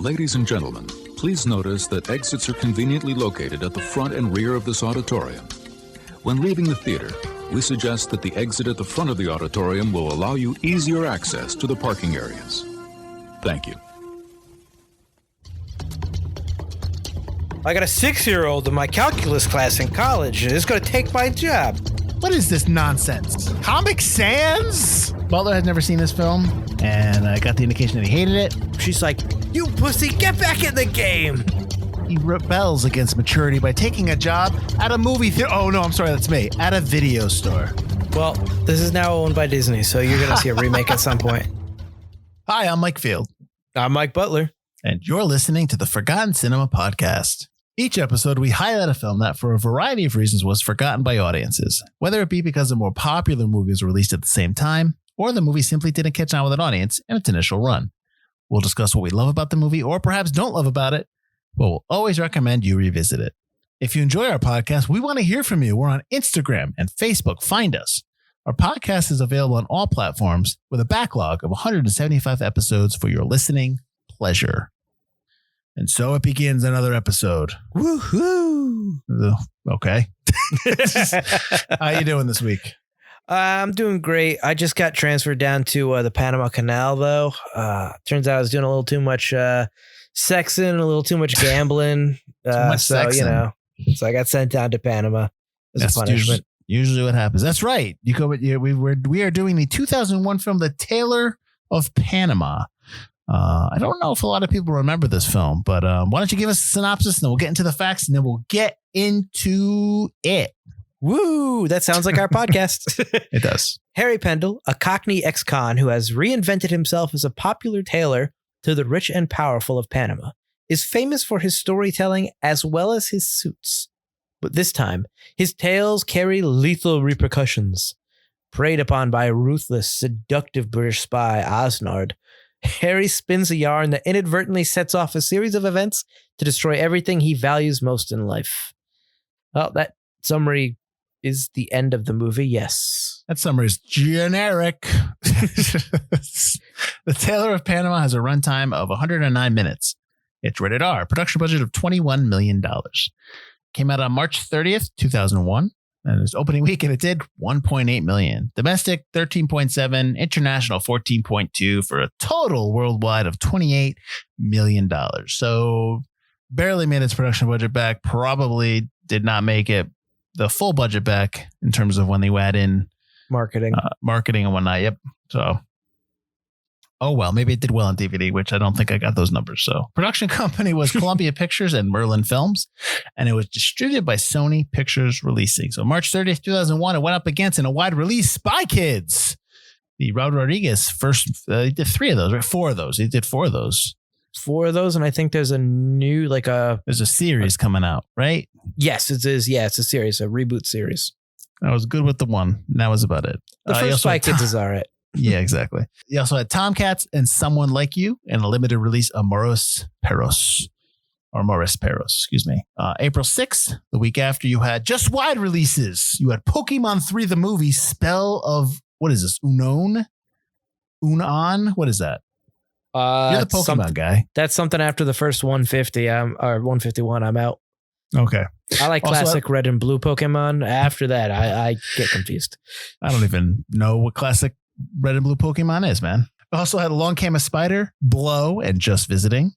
Ladies and gentlemen, please notice that exits are conveniently located at the front and rear of this auditorium. When leaving the theater, we suggest that the exit at the front of the auditorium will allow you easier access to the parking areas. Thank you. I got a 6-year-old in my calculus class in college, and it's going to take my job. What is this nonsense? Comic Sans? Butler had never seen this film, and I got the indication that he hated it. She's like, "You pussy, get back in the game!" He rebels against maturity by taking a job at a movie theater. Oh, no, I'm sorry, that's me. At a video store. Well, this is now owned by Disney, so you're going to see a remake at some point. Hi, I'm Mike Field. I'm Mike Butler. And you're listening to the Forgotten Cinema Podcast. Each episode, we highlight a film that, for a variety of reasons, was forgotten by audiences, whether it be because a more popular movie was released at the same time, or the movie simply didn't catch on with an audience in its initial run. We'll discuss what we love about the movie, or perhaps don't love about it, but we'll always recommend you revisit it. If you enjoy our podcast, we want to hear from you. We're on Instagram and Facebook. Find us. Our podcast is available on all platforms with a backlog of 175 episodes for your listening pleasure. And so it begins another episode. Woohoo! Okay. How you doing this week? I'm doing great. I just got transferred down to the Panama Canal, though. Turns out I was doing a little too much sexing, a little too much gambling. So I got sent down to Panama as a punishment. Usually what happens. That's right. We are doing the 2001 film, The Tailor of Panama. I don't know if a lot of people remember this film, but why don't you give us a synopsis and then we'll get into the facts and then we'll get into it. Woo! That sounds like our podcast. It does. Harry Pendle, a Cockney ex-con who has reinvented himself as a popular tailor to the rich and powerful of Panama, is famous for his storytelling as well as his suits. But this time, his tales carry lethal repercussions. Preyed upon by a ruthless, seductive British spy, Osnard, Harry spins a yarn that inadvertently sets off a series of events to destroy everything he values most in life. Well, that summary is the end of the movie, yes. That summary is generic. The Tailor of Panama has a runtime of 109 minutes. It's rated R. Production budget of $21 million. Came out on March 30th, 2001. And its opening weekend, it did 1.8 million. Domestic, 13.7. International, 14.2 for a total worldwide of $28 million. So barely made its production budget back. Probably did not make it the full budget back in terms of when they add in marketing and whatnot. Yep. So, oh, well, maybe it did well on DVD, which I don't think I got those numbers. So production company was Columbia Pictures and Merlin Films, and it was distributed by Sony Pictures Releasing. So March 30th, 2001, it went up against in a wide release, Spy Kids. The Raul Rodriguez first, he did 3 of those, right? 4 of those. He did 4 of those. 4 of those, and I think there's a new, there's a series coming out, right? Yes, it is. Yeah, it's a series, a reboot series. I was good with the one. And that was about it. The first Spy Kids is all right. Yeah, exactly. He also had Tomcats and Someone Like You and a limited release of Morris Perros. Excuse me. April 6th, the week after, you had just wide releases. You had Pokemon 3, the movie, Spell of, what is this? Unon? What is that? You're the Pokemon guy. That's something after the first 150 or 151. I'm out. Okay. I like classic red and blue Pokemon. After that, I get confused. I don't even know what classic red and blue Pokemon is, man. Also had Along Came a Spider, Blow, and Just Visiting.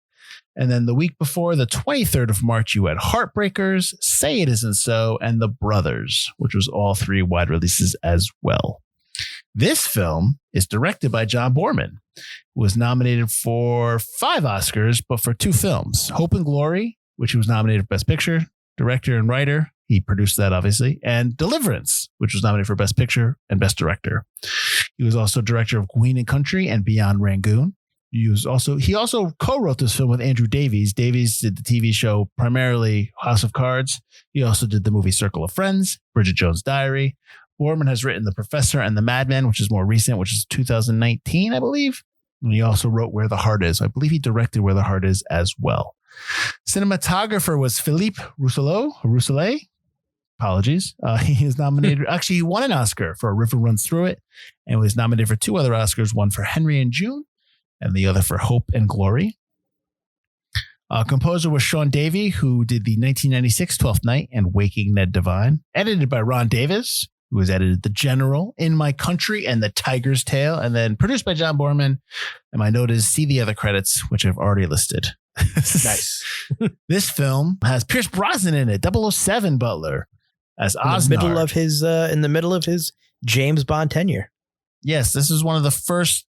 And then the week before, the 23rd of March, you had Heartbreakers, Say It Isn't So, and The Brothers, which was all 3 wide releases as well. This film is directed by John Boorman, who was nominated for 5 Oscars, but for 2 films. Hope and Glory, which he was nominated for Best Picture, Director and Writer. He produced that, obviously. And Deliverance, which was nominated for Best Picture and Best Director. He was also director of Queen and Country and Beyond Rangoon. He also co-wrote this film with Andrew Davies. Davies did the TV show primarily House of Cards. He also did the movie Circle of Friends, Bridget Jones' Diary. Boorman has written The Professor and The Madman, which is more recent, which is 2019, I believe. And he also wrote Where the Heart Is. I believe he directed Where the Heart Is as well. Cinematographer was Philippe Rousselet. Apologies. He is nominated. Actually, he won an Oscar for A River Runs Through It and was nominated for 2 other Oscars, one for Henry and June and the other for Hope and Glory. Composer was Sean Davey, who did the 1996 Twelfth Night and Waking Ned Devine. Edited by Ron Davis, who has edited The General, In My Country, and The Tiger's Tail. And then produced by John Borman. And my note is see the other credits, which I've already listed. Nice. This film has Pierce Brosnan in it, 007 Butler, as Osnard. In the middle of his James Bond tenure. Yes, this is one of the first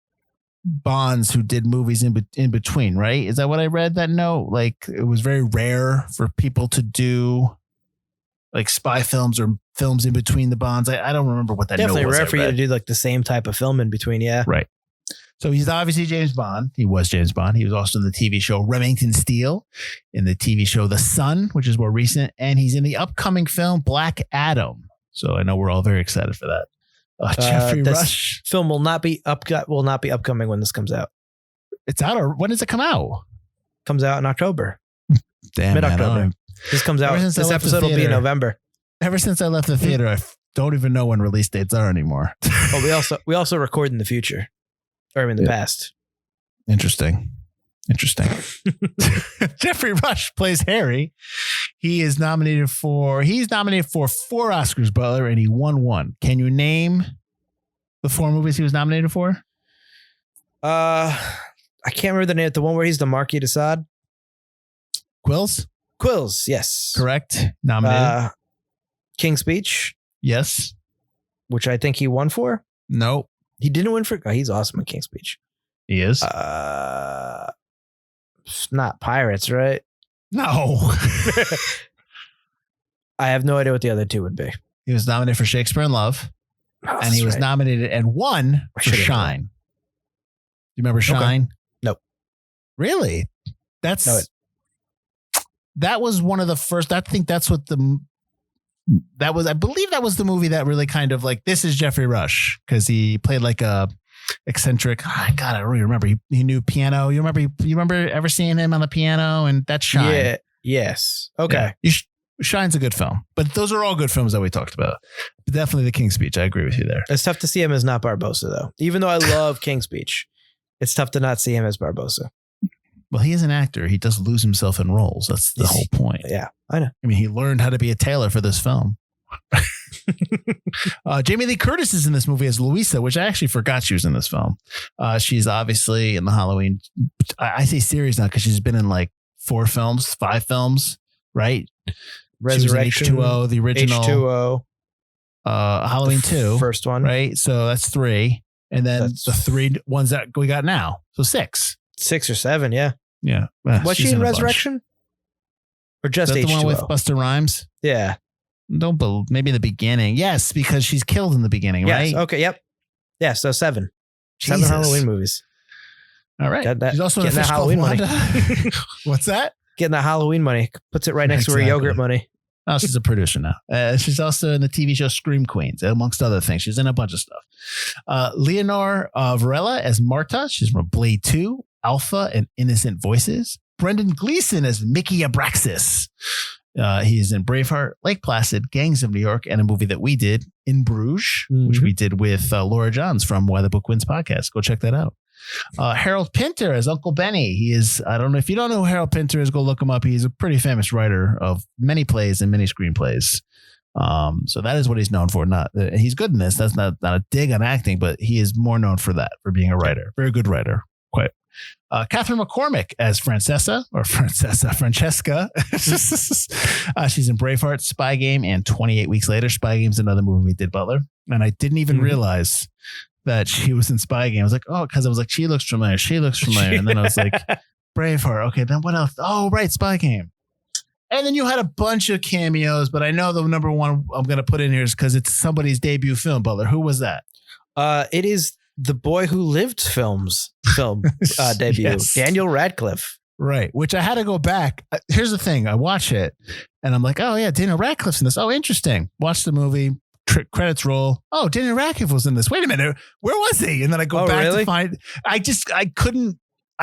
Bonds who did movies in between, right? Is that what I read? That note, like it was very rare for people to do like spy films or films in between the Bonds. I don't remember what that definitely note was. Rare for you to do like the same type of film in between. Yeah, right. So he's obviously James Bond. He was James Bond. He was also in the TV show Remington Steele, in the TV show The Sun, which is more recent, and he's in the upcoming film Black Adam. So I know we're all very excited for that. Geoffrey Rush film will not be upcoming when this comes out. It's out, or when does it come out? Comes out in October. Damn, mid-October. This comes out. This episode will be in November. Ever since I left the theater, I don't even know when release dates are anymore. Well, we also record in the future, or in the past. Interesting. Geoffrey Rush plays Harry. He's nominated for 4 Oscars, Butler, and he won 1. Can you name the 4 movies he was nominated for? I can't remember the name. The one where he's the Marquis de Sade. Quills, yes. Correct. Nominated. King's Speech. Yes. Which I think he won for. Nope. He didn't win for. Oh, he's awesome at King's Speech. He is. It's not Pirates, right? No. I have no idea what the other 2 would be. He was nominated for Shakespeare in Love, and he was nominated and won for Shine. Do you remember Shine? Okay. Nope. Really? That was one of the first. I think that's what I believe that was the movie that really kind of like, this is Geoffrey Rush, because he played like a eccentric. I don't really remember. He knew piano. You remember ever seeing him on the piano? And that's Shine. Yeah. Yes. Okay. Yeah. Shine's a good film, but those are all good films that we talked about. But definitely the King's Speech. I agree with you there. It's tough to see him as not Barbossa, though. Even though I love King's Speech, it's tough to not see him as Barbossa. Well, he is an actor. He does lose himself in roles. That's the whole point. Yeah, I know. I mean, he learned how to be a tailor for this film. Jamie Lee Curtis is in this movie as Louisa, which I actually forgot she was in this film. She's obviously in the Halloween. I say series now because she's been in like 5 films, right? Resurrection, H2O, the original H2O, Halloween 2, first one, right? So that's 3, and then the 3 ones that we got now, so 6 or 7, yeah. Was she in Resurrection, or just H2O? The one with Busta Rhymes? Yeah. Maybe the beginning. Yes, because she's killed in the beginning, right? Okay. Yep. Yeah. So 7. Jesus. 7 Halloween movies. All right. She's also in that Halloween money. What's that? Getting that Halloween money. Puts it right next to her yogurt money. Oh, she's a producer now. She's also in the TV show Scream Queens, amongst other things. She's in a bunch of stuff. Leonor Varela as Marta. She's from Blade 2, Alpha, and Innocent Voices. Brendan Gleeson as Mickey Abraxas. He's in Braveheart, Lake Placid, Gangs of New York, and a movie that we did, In Bruges, which we did with Laura Johns from Why the Book Wins podcast. Go check that out. Harold Pinter as Uncle Benny. He is, I don't know if you don't know who Harold Pinter is, go look him up. He's a pretty famous writer of many plays and many screenplays. So that is what he's known for. He's good in this. That's not a dig on acting, but he is more known for that, for being a writer. Very good writer. Quite. Catherine McCormick as Francesca. She's in Braveheart, Spy Game, and 28 Weeks Later. Spy Game's another movie we did, Butler. And I didn't even realize that she was in Spy Game. I was like, oh, because I was like, she looks familiar. And then I was like, Braveheart. Okay, then what else? Oh, right, Spy Game. And then you had a bunch of cameos, but I know the number one I'm going to put in here is because it's somebody's debut film, Butler. Who was that? It is The Boy Who Lived film debut, yes. Daniel Radcliffe. Right, which I had to go back. Here's the thing. I watch it, and I'm like, oh, yeah, Daniel Radcliffe's in this. Oh, interesting. Watch the movie. Credits roll. Oh, Daniel Radcliffe was in this. Wait a minute. Where was he? And then I go back to find. I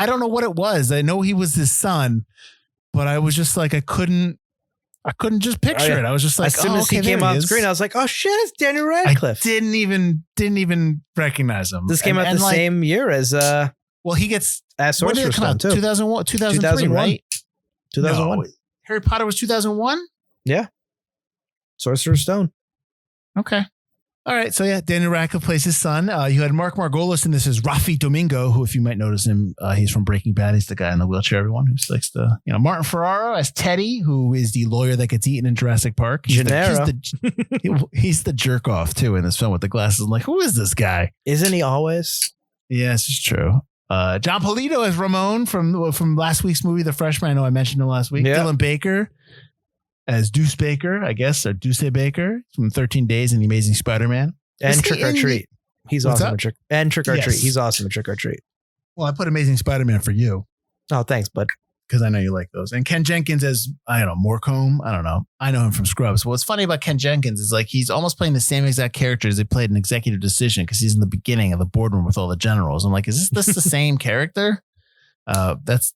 don't know what it was. I know he was his son, but I was just like, I couldn't just picture it. I was just like, as soon as he came on screen, I was like, oh shit, it's Daniel Radcliffe. I didn't even recognize him. This came out the same year as well, he gets as Sorcerer's Stone too. 2003, right? 2001. No. Harry Potter was 2001? Yeah. Sorcerer's Stone. Okay. All right. So, yeah, Daniel Radcliffe plays his son. You had Mark Margolis, and this is Rafi Domingo, who, if you might notice him, he's from Breaking Bad. He's the guy in the wheelchair, everyone who likes to, Martin Ferraro as Teddy, who is the lawyer that gets eaten in Jurassic Park. He's the jerk off, too, in this film with the glasses. I'm like, who is this guy? Isn't he always? Yes, it's true. John Polito as Ramon from last week's movie, The Freshman. I know I mentioned him last week. Yeah. Dylan Baker as Deuce Baker, I guess, or Deuce Baker from 13 Days and The Amazing Spider-Man. And Trick or Treat. He's awesome at Trick. And Trick or Treat. He's awesome at Trick or Treat. Well, I put Amazing Spider-Man for you. Oh, thanks, bud. Because I know you like those. And Ken Jenkins as, Morecombe. I don't know. I know him from Scrubs. What's funny about Ken Jenkins is like he's almost playing the same exact character as they played in Executive Decision because he's in the beginning of the boardroom with all the generals. I'm like, is this the same character? That's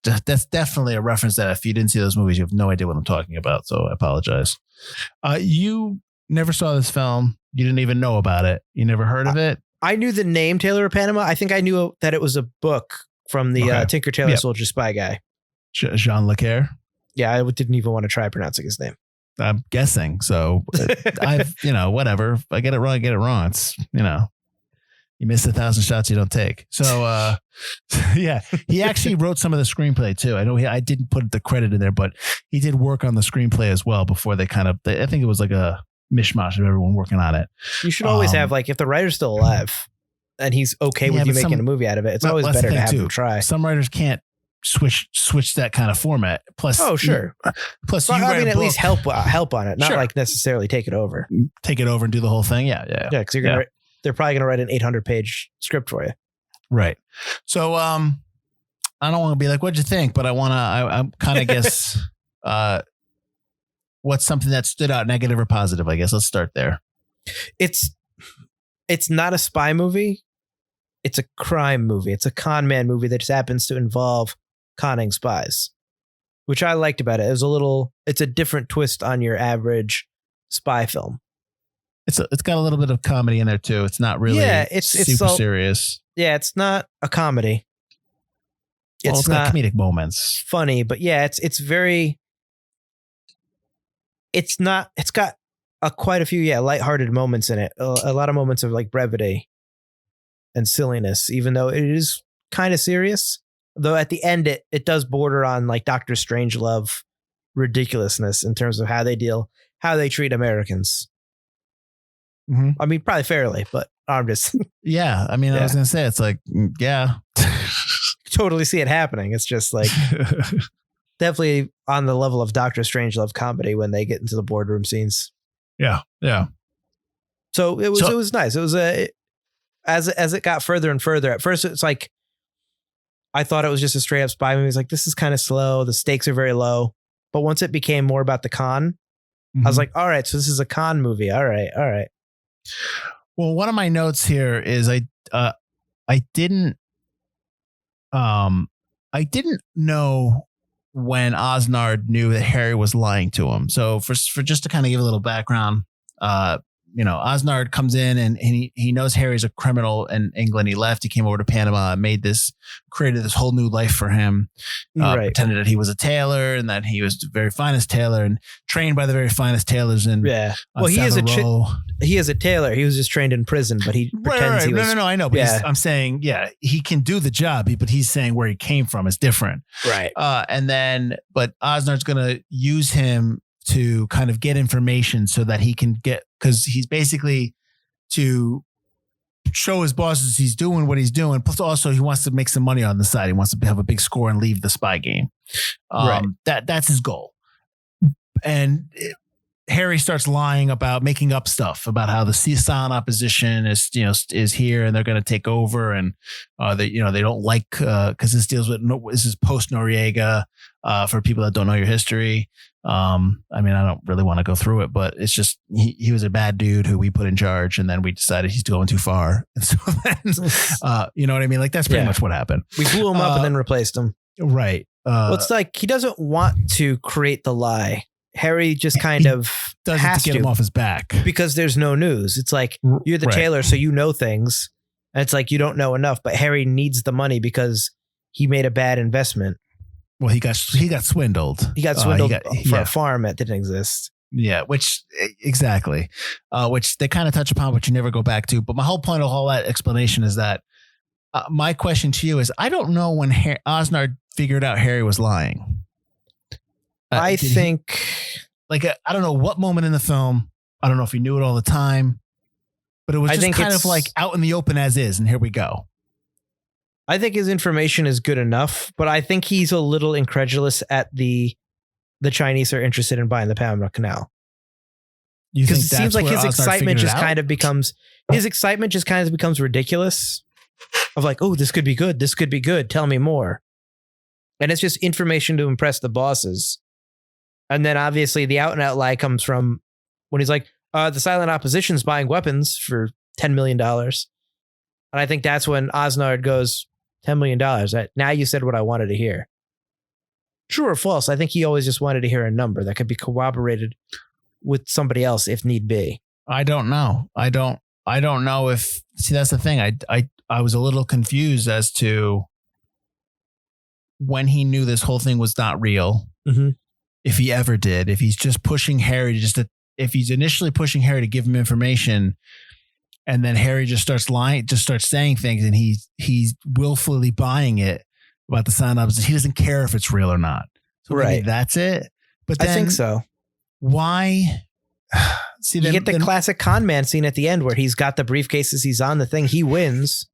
definitely a reference that if you didn't see those movies, you have no idea what I'm talking about. So I apologize. You never saw this film. You didn't even know about it. You never heard of it. I knew the name Tailor of Panama. I think I knew that it was a book from the Tinker Tailor Soldier Spy guy. Jean Le Carre. Yeah, I didn't even want to try pronouncing his name. I'm guessing. So I've, whatever. If I get it wrong, I get it wrong. It's, you miss 1,000 shots you don't take. So, yeah, he actually wrote some of the screenplay too. I know I didn't put the credit in there, but he did work on the screenplay as well before I think it was like a mishmash of everyone working on it. You should always have if the writer's still alive and he's okay with you making a movie out of it, it's always better to have him try. Some writers can't switch that kind of format. Plus, sure. Plus, at least help on it, not necessarily take it over. Take it over and do the whole thing. Yeah. Because they're probably going to write an 800-page script for you. Right. So, I don't want to be like, what'd you think? But I kind of guess, what's something that stood out, negative or positive? I guess let's start there. It's not a spy movie. It's a crime movie. It's a con man movie that just happens to involve conning spies, which I liked about it. It's a different twist on your average spy film. It's got a little bit of comedy in there too. It's not really it's super serious. Yeah, it's not a comedy. It's not got comedic moments. Funny, but yeah, it's got quite a few lighthearted moments in it. A lot of moments of brevity and silliness, even though it is kind of serious. Though at the end, it does border on Dr. Strangelove ridiculousness in terms of how they treat Americans. Mm-hmm. I mean, probably fairly, but I'm just. Yeah. I mean, I was going to say, it's totally see it happening. It's just definitely on the level of Dr. Strangelove comedy when they get into the boardroom scenes. Yeah. Yeah. So it was nice. It was as it got further and further. At first, it's I thought it was just a straight up spy movie. It's this is kind of slow. The stakes are very low. But once it became more about the con, I was like, all right, so this is a con movie. All right. Well, one of my notes here is I didn't know when Osnard knew that Harry was lying to him. So for just to kind of give a little background, Osnard comes in and he knows Harry's a criminal in England. He left. He came over to Panama, created this whole new life for him. Pretended that he was a tailor and that he was the very finest tailor and trained by the very finest tailors. And well, he is a tailor. He was just trained in prison, but he pretends he was. No, I know. But I'm saying, he can do the job, but he's saying where he came from is different. Right. But Osnard's going to use him to kind of get information so that he can because he's basically to show his bosses he's doing what he's doing. Plus also he wants to make some money on the side. He wants to have a big score and leave the spy game. That's his goal. And Harry starts lying about making up stuff about how the silent opposition is here and they're going to take over and they don't like because this is post Noriega for people that don't know your history. I mean, I don't really want to go through it, but it's just he was a bad dude who we put in charge, and then we decided he's going too far, and so then, you know what I mean? That's pretty much what happened. We blew him up and then replaced him. Right. It's he doesn't want to create the lie. Harry just kind of does it to get him off his back because there's no news. It's you're the tailor, so you know things, and it's you don't know enough. But Harry needs the money because he made a bad investment. Well, he got swindled. He got swindled for a farm that didn't exist. Yeah, exactly. Which they kind of touch upon, but you never go back to. But my whole point of all that explanation is that my question to you is, I don't know when Osnard figured out Harry was lying. I think... I don't know what moment in the film. I don't know if he knew it all the time. But it was just kind of like out in the open as is, and here we go. I think his information is good enough, but I think he's a little incredulous at the Chinese are interested in buying the Panama Canal. Because it seems like his excitement just kind of becomes ridiculous. Of like, oh, this could be good. This could be good. Tell me more. And it's just information to impress the bosses. And then obviously the out and out lie comes from when he's like, the silent opposition's buying weapons for $10 million. And I think that's when Osnard goes, $10 million. Now you said what I wanted to hear. True or false? I think he always just wanted to hear a number that could be corroborated with somebody else if need be. I don't know. I don't know if, see, that's the thing. I was a little confused as to when he knew this whole thing was not real. Mm-hmm. If he ever did, if he's just pushing Harry if he's initially pushing Harry to give him information, and then Harry just starts lying, just starts saying things, and he's willfully buying it about the sign opposite. He doesn't care if it's real or not. So right. That's it. But then, I think so. Why? See, you get the classic con man scene at the end where he's got the briefcases, he's on the thing, he wins.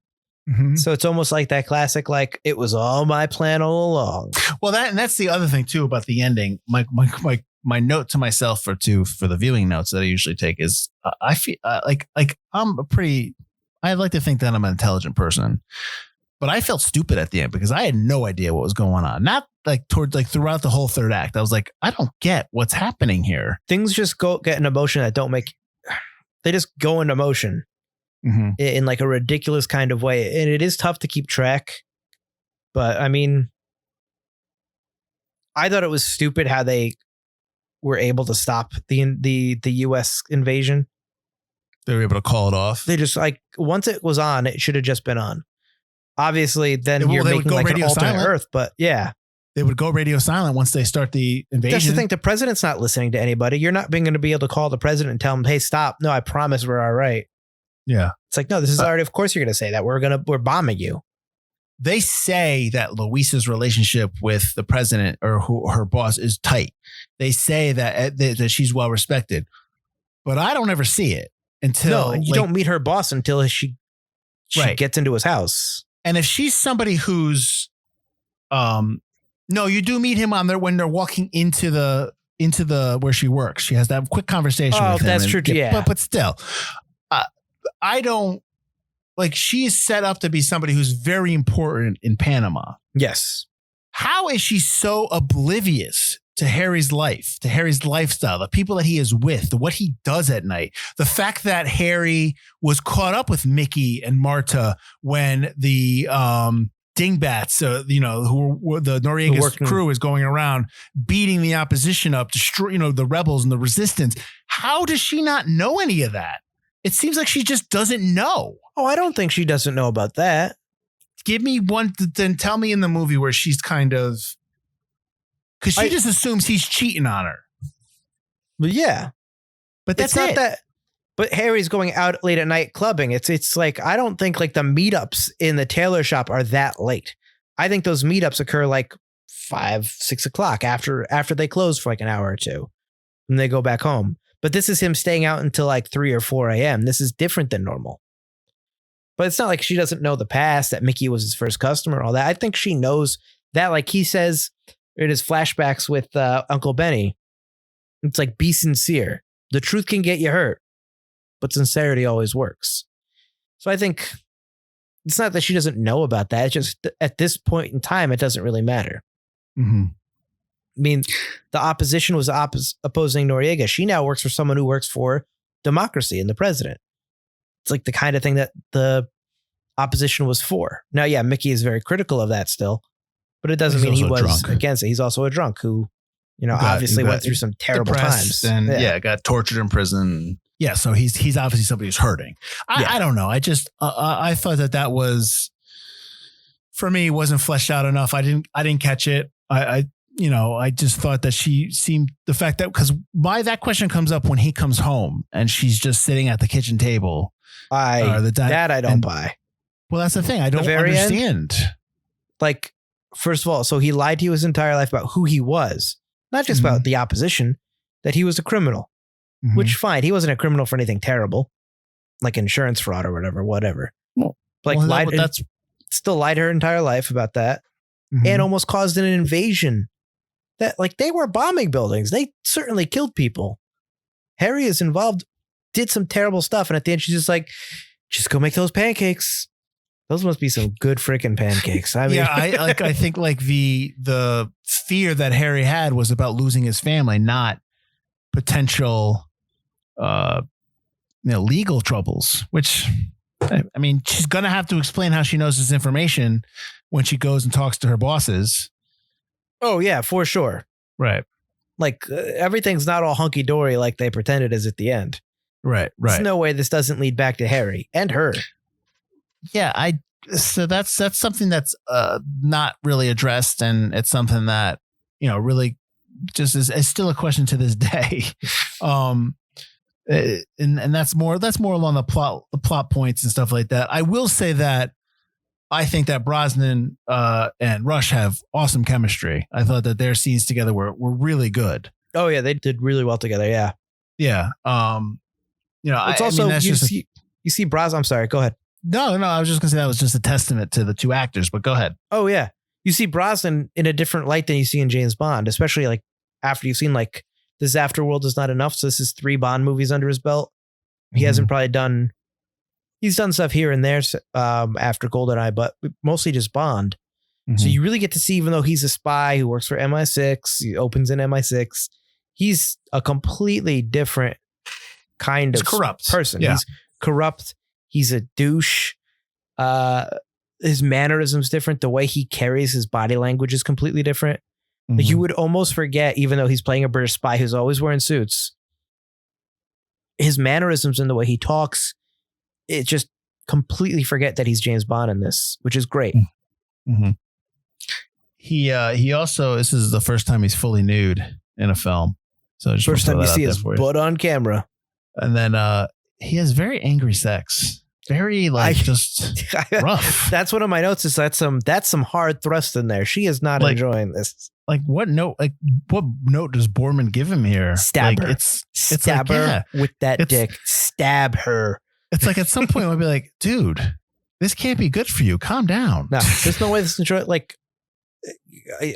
Mm-hmm. So it's almost like that classic, like, it was all my plan all along. Well, that's the other thing too about the ending. My note to myself for the viewing notes that I usually take is I feel like I like to think that I'm an intelligent person, but I felt stupid at the end because I had no idea what was going on. Not like throughout the whole third act. I was like, I don't get what's happening here. Things just get an emotion that they just go into motion. Mm-hmm. In like a ridiculous kind of way. And it is tough to keep track. But I mean, I thought it was stupid how they were able to stop the US invasion. They were able to call it off. They just once it was on, it should have just been on. Obviously, then you're making like an alternate Earth, but yeah. They would go radio silent once they start the invasion. That's the thing. The president's not listening to anybody. You're not going to be able to call the president and tell him, hey, stop. No, I promise we're all right. Yeah. It's like, no, this is already, of course you're going to say that. We're bombing you. They say that Luisa's relationship with the president or her boss is tight. They say that she's well respected, but I don't ever see it until you don't meet her boss until she gets into his house. And if she's somebody who's, no, you do meet him when they're walking into the where she works. She has that quick conversation with him. Oh, that's true. Yeah. But still, I don't she is set up to be somebody who's very important in Panama. Yes. How is she so oblivious to Harry's life, to Harry's lifestyle, the people that he is with, what he does at night, the fact that Harry was caught up with Mickey and Marta when the dingbats, who were the Noriega's crew is going around beating the opposition up, destroy, the rebels and the resistance. How does she not know any of that? It seems like she just doesn't know. Oh, I don't think she doesn't know about that. Give me one, then tell me in the movie where she's kind of, because she just assumes he's cheating on her. But yeah. But that's not that. But Harry's going out late at night clubbing. It's like, I don't think the meetups in the tailor shop are that late. I think those meetups occur 5, 6 o'clock after they close for an hour or two. And they go back home. But this is him staying out until 3 or 4 a.m. This is different than normal. But it's not like she doesn't know the past, that Mickey was his first customer, all that. I think she knows that, he says in his flashbacks with Uncle Benny. It's be sincere. The truth can get you hurt, but sincerity always works. So I think it's not that she doesn't know about that. It's just at this point in time, it doesn't really matter. Mm-hmm. I mean, the opposition was opposing Noriega. She now works for someone who works for democracy and the president. It's the kind of thing that the opposition was for. Now, yeah, Mickey is very critical of that still, but it doesn't mean he was against it. He's also a drunk who, obviously went through some terrible times. And got tortured in prison. Yeah, so he's obviously somebody who's hurting. I don't know. I just I thought that was, for me, wasn't fleshed out enough. I didn't catch it. I just thought that she seemed the fact that because why that question comes up when he comes home and she's just sitting at the kitchen table. I don't buy. Well, that's the thing. I don't understand. Like, first of all, so he lied to you his entire life about who he was, not just about the opposition, that he was a criminal, which fine. He wasn't a criminal for anything terrible, like insurance fraud or whatever. Well, still lied her entire life about that and almost caused an invasion that like they were bombing buildings. They certainly killed people. Harry is involved, did some terrible stuff. And at the end, she's just like, just go make those pancakes. Those must be some good freaking pancakes. I mean, yeah, I think like the fear that Harry had was about losing his family, not potential, legal troubles. Which, I mean, she's gonna have to explain how she knows this information when she goes and talks to her bosses. Oh yeah, for sure. Right. Like everything's not all hunky dory like they pretend it is at the end. Right. There's no way this doesn't lead back to Harry and her. Yeah, so that's something that's not really addressed, and it's something that really just is still a question to this day. And that's more along the plot points and stuff like that. I will say that I think that Brosnan and Rush have awesome chemistry. I thought that their scenes together were really good. Oh yeah, they did really well together. Yeah. Yeah. It's also you see Brosnan. I'm sorry. Go ahead. No, I was just gonna say that was just a testament to the two actors, but go ahead. Oh yeah. You see Brosnan in a different light than you see in James Bond, especially like after you've seen like This Afterworld Is Not Enough. So this is 3 Bond movies under his belt. He hasn't probably he's done stuff here and there after GoldenEye, but mostly just Bond. So you really get to see, even though he's a spy who works for MI6, he opens in MI6, he's a completely different kind of corrupt person. Yeah. He's corrupt. He's a douche. His mannerisms different. The way he carries his body language is completely different. Like you would almost forget, even though he's playing a British spy who's always wearing suits, his mannerisms and the way he talks, it just completely forget that he's James Bond in this, which is great. He also, this is the first time he's fully nude in a film. So just first time you see his butt on camera. And then he has very angry sex. Very just rough. That's one of my notes. Is that's some hard thrust in there. She is not enjoying this. Like what note? Like what note does Borman give him here? Stab her. Stab her with that dick. Stab her. It's like at some point I'll be like, dude, this can't be good for you. Calm down. No, there's no way this is enjoy. Like,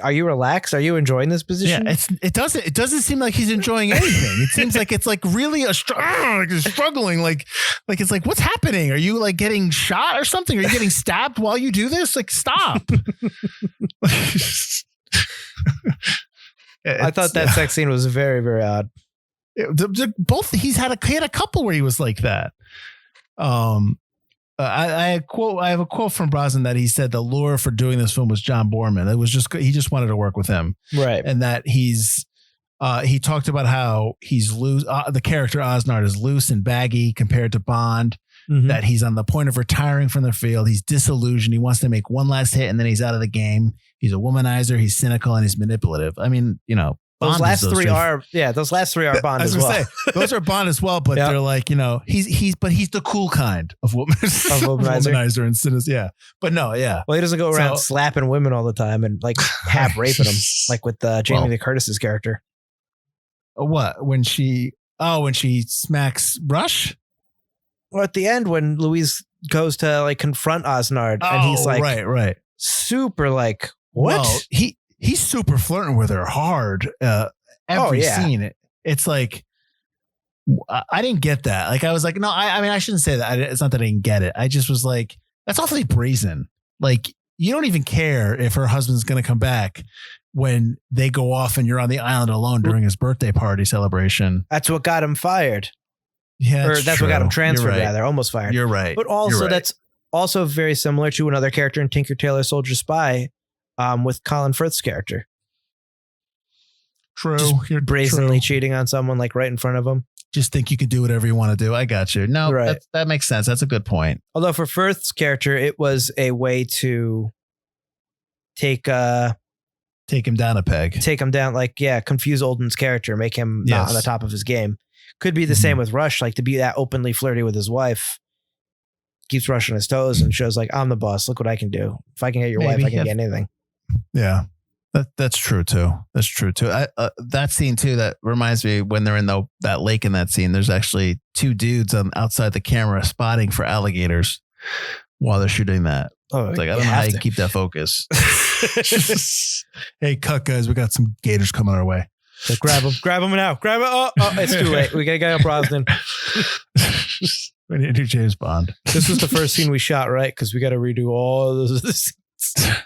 are you relaxed? Are you enjoying this position? Yeah, it doesn't seem like he's enjoying anything. It seems like it's like really struggling. Like it's like, what's happening? Are you like getting shot or something? Are you getting stabbed while you do this? Like, stop. I thought that sex scene was very, very odd. Both he had a couple where he was like that. I have a quote from Brosnan that he said the lure for doing this film was John Borman. It was he just wanted to work with him, right? And that he talked about how he's loose. The character Osnard is loose and baggy compared to Bond. That he's on the point of retiring from the field. He's disillusioned. He wants to make one last hit and then he's out of the game. He's a womanizer. He's cynical and he's manipulative. I mean, those last three are Bond as well. Those are Bond as well, but they're like, he's the cool kind of womanizer and cynicism. Yeah. But no, yeah. Well, he doesn't go around slapping women all the time and like half raping them, like with Jamie Lee Curtis's character. What? When she smacks Rush? Or at the end when Louise goes to like confront Osnard and he's like, right. Super like, what? Well, he's super flirting with her hard. Every scene. It's like, I didn't get that. Like, I was like, no, I mean, I shouldn't say that. It's not that I didn't get it. I just was like, that's awfully brazen. Like, you don't even care if her husband's going to come back when they go off and you're on the island alone during his birthday party celebration. That's what got him fired. Yeah, that's what got him transferred, rather. Almost fired. You're right. But also, that's also very similar to another character in Tinker Tailor Soldier Spy with Colin Firth's character. True. You're brazenly cheating on someone like right in front of him. Just think you can do whatever you want to do. I got you. No, that makes sense. That's a good point. Although for Firth's character, it was a way to take take him down a peg. Take him down, like, confuse Olden's character, make him not on the top of his game. Could be the same with Rush, like to be that openly flirty with his wife. Keeps Rush on his toes and shows like, I'm the boss. Look what I can do. If I can get your wife, I can get anything. Yeah, that's true too. That's true too. That scene too, that reminds me when they're in that lake in that scene, there's actually two dudes outside the camera spotting for alligators while they're shooting that. Oh, it's like, I don't know how you keep that focus. Hey, cut guys, we got some gators coming our way. Like, grab them now. Grab it. Oh, it's too late. We gotta get Brosnan. We need to do James Bond. This was the first scene we shot, right? Because we got to redo all those scenes.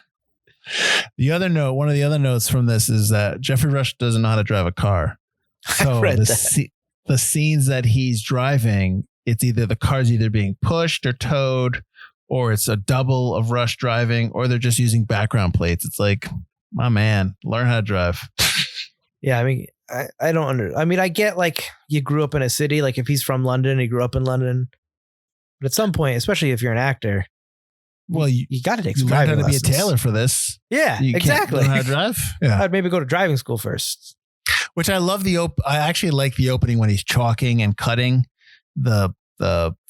One of the other notes from this is that Geoffrey Rush doesn't know how to drive a car. So the scenes that he's driving, it's either the car's either being pushed or towed, or it's a double of Rush driving, or they're just using background plates. It's like, my man, learn how to drive. Yeah, I mean, I don't I get like you grew up in a city, like if he's from London, he grew up in London. But at some point, especially if you're an actor, well, you got to take some driving lessons. You learn how to be a tailor for this. Yeah, you exactly. Can't learn how to drive. Yeah. I'd maybe go to driving school first. Which I love I actually like the opening when he's chalking and cutting the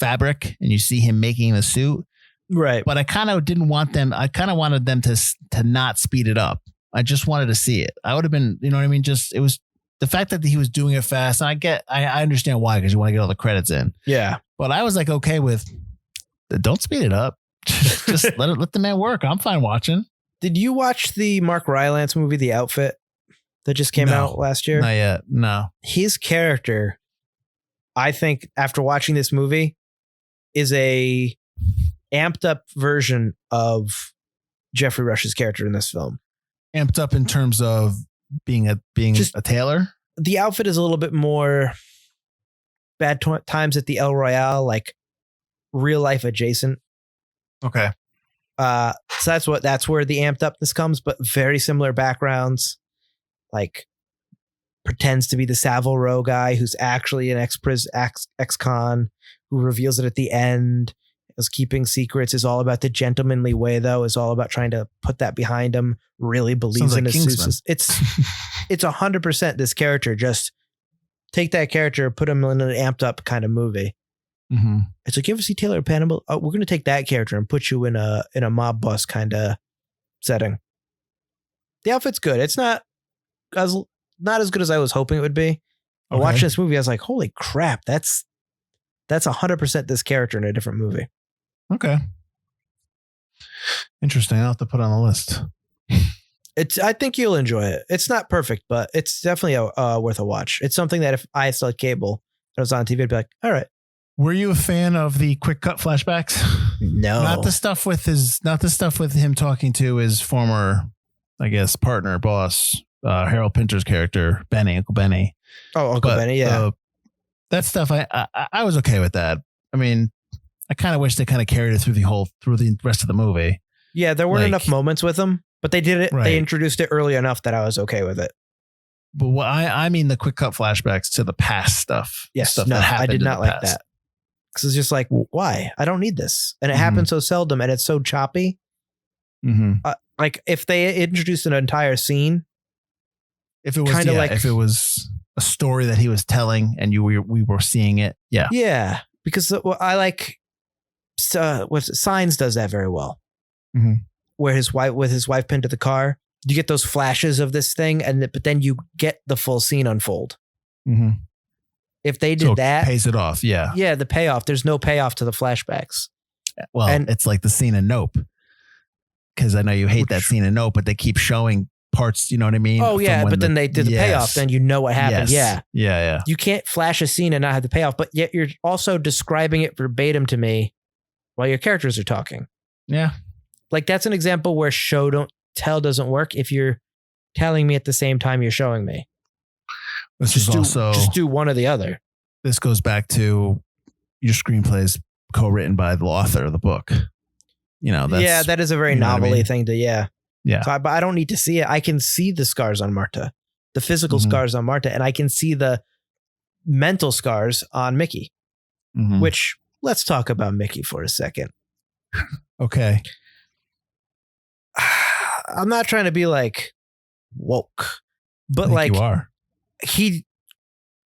fabric and you see him making the suit. Right. But I kind of didn't want them. I kind of wanted them to not speed it up. I just wanted to see it. I would have been, you know what I mean? Just, it was the fact that he was doing it fast. And I understand why, because you want to get all the credits in. Yeah. But I was like, okay with, don't speed it up. Just let the man work. I'm fine watching. Did you watch the Mark Rylance movie, The Outfit, that just came out last year? Not yet. No. His character, I think, after watching this movie, is a amped up version of Geoffrey Rush's character in this film. Amped up in terms of being a tailor? The Outfit is a little bit more Bad Times at the El Royale, like real life adjacent. Okay. So that's where the amped upness comes, but very similar backgrounds. Like pretends to be the Savile Row guy who's actually an ex-con who reveals it at the end. Is keeping secrets, is all about the gentlemanly way, though, is all about trying to put that behind him, really believes in his suits. It's 100% this character. Just take that character, put him in an amped up kind of movie. Mm-hmm. It's like, you ever see Tailor of Panama? Oh, we're going to take that character and put you in a mob boss kind of setting. The Outfit's good. It's not as good as I was hoping it would be. I watched this movie, I was like, holy crap, that's 100% this character in a different movie. Okay. Interesting. I'll have to put it on the list. I think you'll enjoy it. It's not perfect, but it's definitely worth a watch. It's something that if I still had cable and it was on TV, I'd be like, all right. Were you a fan of the quick cut flashbacks? No. Not the stuff with him talking to his former, I guess, partner, boss, Harold Pinter's character, Uncle Benny. Oh, Uncle Benny, yeah. That stuff, I was okay with that. I mean, I kind of wish they kind of carried it through the rest of the movie. Yeah, there weren't enough moments with him, but they did it. Right. They introduced it early enough that I was okay with it. But what I mean the quick cut flashbacks to the past stuff. Yes, stuff no, that happened I did not like past. that. Because it's just like, why? I don't need this. And it happens so seldom and it's so choppy. Mm-hmm. Like if they introduced an entire scene. If it was kind of like, if it was a story that he was telling and we were seeing it. Yeah. Yeah. Because I like Signs does that very well. Mm-hmm. Where his wife pinned to the car, you get those flashes of this thing, but then you get the full scene unfold. Mm-hmm. If they did that, it pays it off. Yeah. Yeah. The payoff. There's no payoff to the flashbacks. Well, it's like the scene in Nope. Because I know you hate that scene in Nope, but they keep showing parts, you know what I mean? Oh, yeah. But then they did the payoff. Then you know what happened. Yes. Yeah. Yeah. You can't flash a scene and not have the payoff, but yet you're also describing it verbatim to me while your characters are talking. Yeah. Like that's an example where show don't tell doesn't work if you're telling me at the same time you're showing me. Just do one or the other. This goes back to your screenplays co-written by the author of the book. You know, that is a very novelty thing to, Yeah. So but I don't need to see it. I can see the scars on Marta, the physical scars on Marta, and I can see the mental scars on Mickey, which let's talk about Mickey for a second. Okay. I'm not trying to be like, woke. I But think like you are.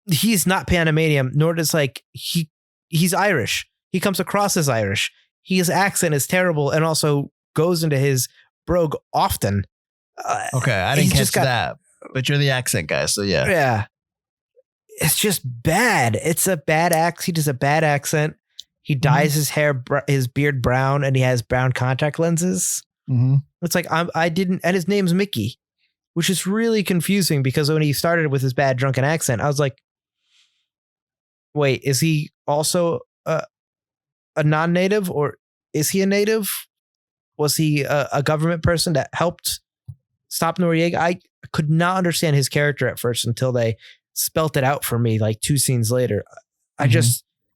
he's not Panamanian, nor does like he's Irish. He comes across as Irish. His accent is terrible and also goes into his brogue often. Okay, I didn't he's catch just got- that, but you're the accent guy, so yeah. Yeah. It's just bad. It's a bad accent. He does a bad accent. He dyes his hair, his beard brown, and he has brown contact lenses. Mm-hmm. It's like, and his name's Mickey, which is really confusing because when he started with his bad drunken accent, I was like, wait, is he also a non-native, or is he a native? Was he a government person that helped stop Noriega? I could not understand his character at first until they spelt it out for me like 2 scenes later.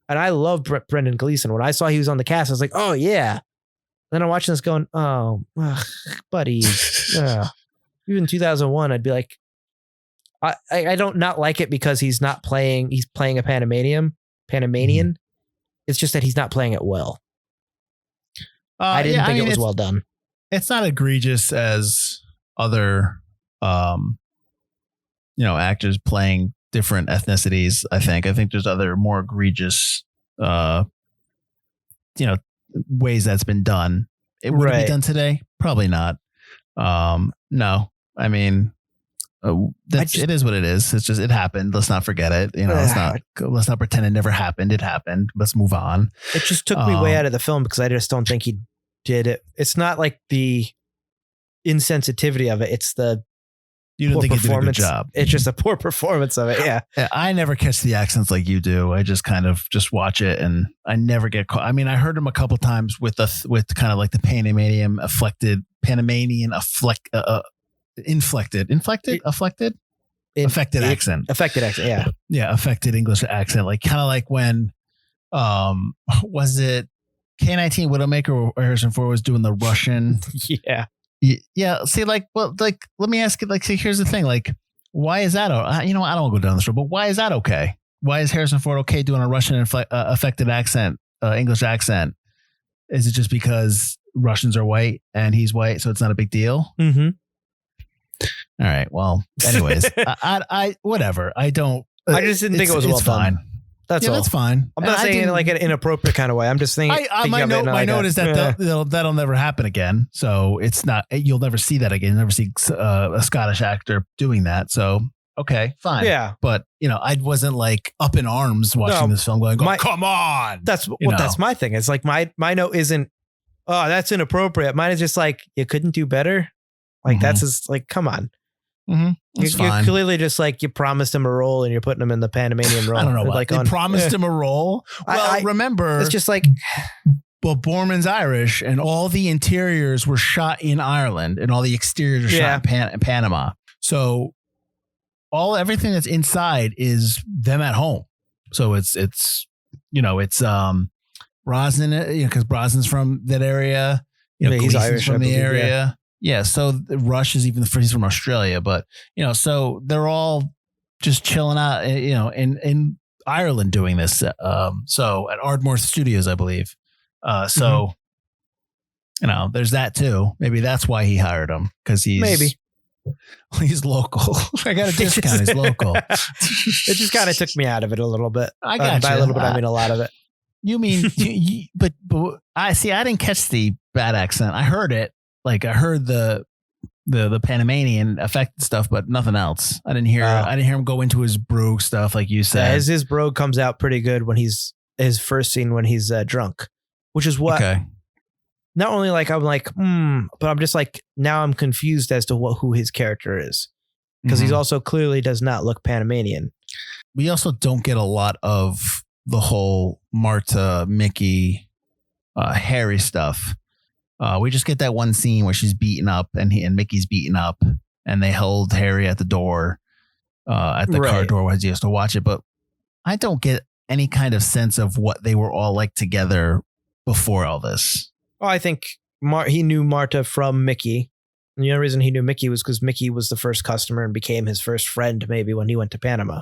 And I love Brendan Gleeson. When I saw he was on the cast, I was like, oh yeah. Then I'm watching this going, oh, buddy. Even in 2001, I'd be like, I don't not like it because he's playing a Panamanian. It's just that he's not playing it well. I didn't think it was well done. It's not egregious as other, actors playing different ethnicities. I think there's other more egregious, ways that's been done. It would be done today? Probably not. No, I mean, it is what it is. It's just, it happened. Let's not forget it. Let's not pretend it never happened. It happened. Let's move on. It just took me way out of the film because I just don't think he did it. It's not like the insensitivity of it. It's the you don't think he did a good job. It's just a poor performance of it. Yeah. I never catch the accents like you do. I just kind of just watch it and I never get caught. I mean, I heard him a couple times with kind of like the Panamanian affected accent. Affected accent. Yeah. Yeah. Affected English accent. Like kind of like when, was it K-19 Widowmaker or Harrison Ford was doing the Russian? Yeah. Yeah. See, let me ask you, see, here's the thing. Like, why is that? I don't want to go down this road, but why is that okay? Why is Harrison Ford okay doing a Russian affected accent, English accent? Is it just because Russians are white and he's white, so it's not a big deal? Mm-hmm. All right. Well, anyways, I whatever. I don't. I just didn't think it was well fine. done. That's all. That's fine. I'm not saying it in like an inappropriate kind of way. I'm just thinking. My note is that that'll never happen again. So it's not. You'll never see that again. You'll never see a Scottish actor doing that. So okay, fine. Yeah. But I wasn't like up in arms watching this film, going, "Come on!" That's my thing. It's like my note isn't. Oh, that's inappropriate. Mine is just like, you couldn't do better. Like that's just like, come on. Mm-hmm. You're clearly just like, you promised him a role and you're putting him in the Panamanian role. I don't know. Like they promised him a role. Well, remember, it's just like, well, Borman's Irish and all the interiors were shot in Ireland and all the exteriors are shot in Panama. So everything that's inside is them at home. So it's Brosnan, because Brosnan's from that area. He's Irish from the area. Yeah, so Rush is he's from Australia, but so they're all just chilling out, in Ireland doing this. So at Ardmore Studios, I believe. There's that too. Maybe that's why he hired him, because he's local. I got a discount. He's local. It just kind of took me out of it a little bit. I got by a little bit. I mean a lot of it. You mean, but I didn't catch the bad accent. I heard it. Like I heard the Panamanian affected stuff, but nothing else. I didn't hear him go into his brogue stuff like you said. Yeah, his brogue comes out pretty good when his first scene when he's drunk, which is what. Okay. Not only like I'm like, but I'm just like, now I'm confused as to who his character is, because he's also clearly does not look Panamanian. We also don't get a lot of the whole Marta, Mickey, Harry stuff. We just get that one scene where she's beaten up and Mickey's beaten up, and they hold Harry at the door, at the car door where he has to watch it. But I don't get any kind of sense of what they were all like together before all this. Oh, I think he knew Marta from Mickey. And the only reason he knew Mickey was because Mickey was the first customer and became his first friend, maybe when he went to Panama.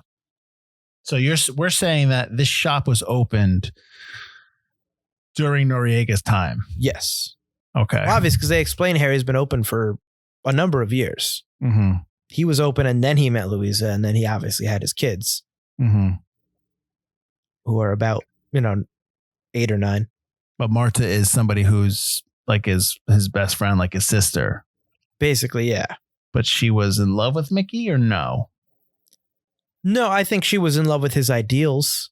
So we're saying that this shop was opened during Noriega's time. Yes. Okay. Obvious, because they explain Harry's been open for a number of years. Mm-hmm. he was open, and then he met Louisa, and then he obviously had his kids, Mm-hmm. who are about 8 or 9. But Marta is somebody who's like his best friend, like his sister. Basically, yeah. But she was in love with Mickey, or no? No, I think she was in love with his ideals.